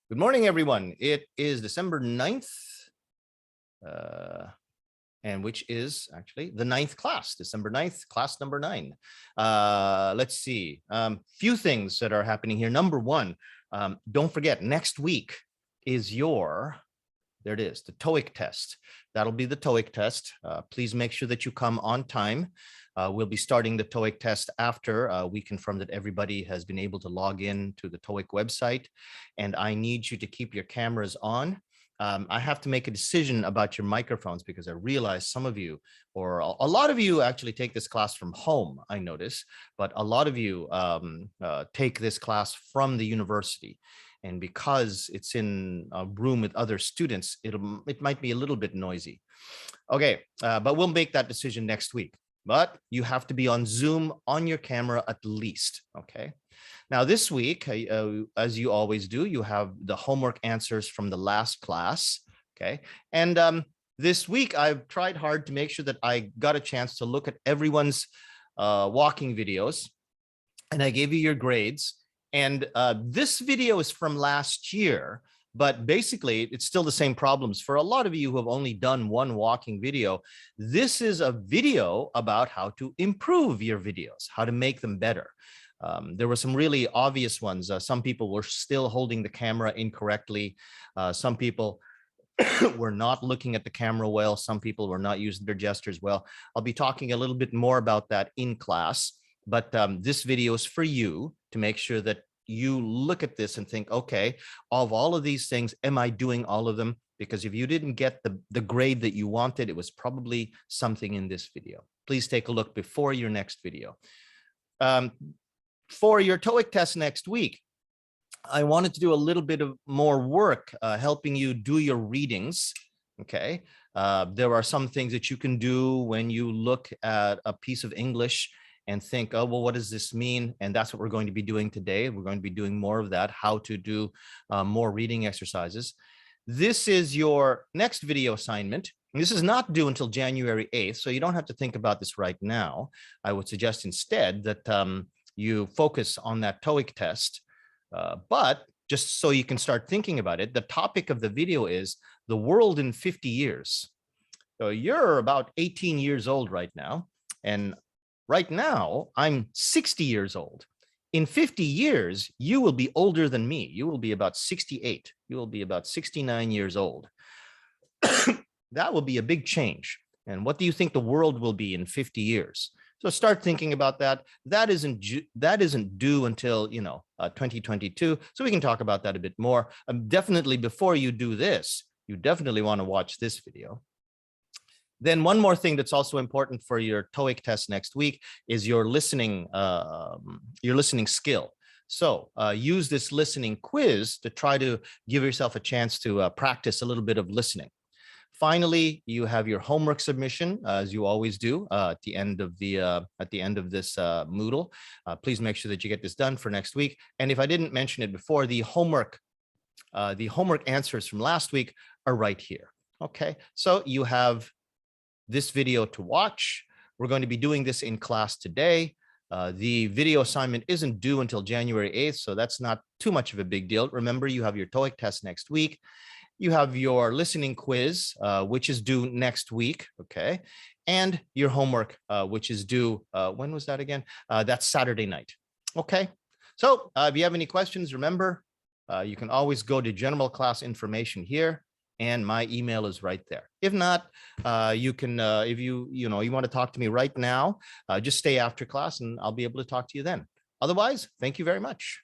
Good morning, everyone. It is December 9th, and which is actually the 9th class, December 9th, class number 9. Let's see, few things that are happening here. Number one, don't forget, next week is there it is, the TOEIC test. That'll be the TOEIC test. Please make sure that you come on time. We'll be starting the TOEIC test after we confirm that everybody has been able to log in to the TOEIC website. And I need you to keep your cameras on. I have to make a decision about your microphones because I realize some of you, or a lot of you actually take this class from home, I notice, but a lot of you take this class from the university. And because it's in a room with other students, it might be a little bit noisy. Okay, but we'll make that decision next week. But you have to be on Zoom on your camera at least, okay? Now this week, as you always do, you have the homework answers from the last class, okay? And this week, I've tried hard to make sure that I got a chance to look at everyone's walking videos, and I gave you your grades. And this video is from last year, but basically it's still the same problems. For a lot of you who have only done one walking video, this is a video about how to improve your videos, how to make them better. There were some really obvious ones. Some people were still holding the camera incorrectly. Some people were not looking at the camera well. Some people were not using their gestures well. I'll be talking a little bit more about that in class. But this video is for you to make sure that you look at this and think, okay, of all of these things, am I doing all of them? Because if you didn't get the grade that you wanted, it was probably something in this video. Please take a look before your next video. For your TOEIC test next week, I wanted to do a little bit of more work helping you do your readings. Okay, there are some things that you can do when you look at a piece of English and think, oh, well, what does this mean? And that's what we're going to be doing today. We're going to be doing more of that, how to do more reading exercises. This is your next video assignment. This is not due until January 8th, so you don't have to think about this right now. I would suggest instead that you focus on that TOEIC test, but just so you can start thinking about it, the topic of the video is the world in 50 years. So you're about 18 years old right now, and right now, I'm 60 years old. In 50 years, you will be older than me. You will be about 68. You will be about 69 years old. That will be a big change. And what do you think the world will be in 50 years? So start thinking about that. That isn't due until 2022. So we can talk about that a bit more. Definitely before you do this, you definitely want to watch this video. Then one more thing that's also important for your TOEIC test next week is your listening skill. So use this listening quiz to try to give yourself a chance to practice a little bit of listening. Finally, you have your homework submission, as you always do at the end of this Moodle. Please make sure that you get this done for next week. And if I didn't mention it before, the homework answers from last week are right here. Okay, so you have this video to watch. We're going to be doing this in class today. The video assignment isn't due until January 8th, so that's not too much of a big deal. Remember, you have your TOEIC test next week. You have your listening quiz, which is due next week, okay? And your homework, which is due, when was that again? That's Saturday night, okay? So if you have any questions, remember, you can always go to general class information here, and my email is right there. If not, you can, if you want to talk to me right now, just stay after class and I'll be able to talk to you then. Otherwise, thank you very much.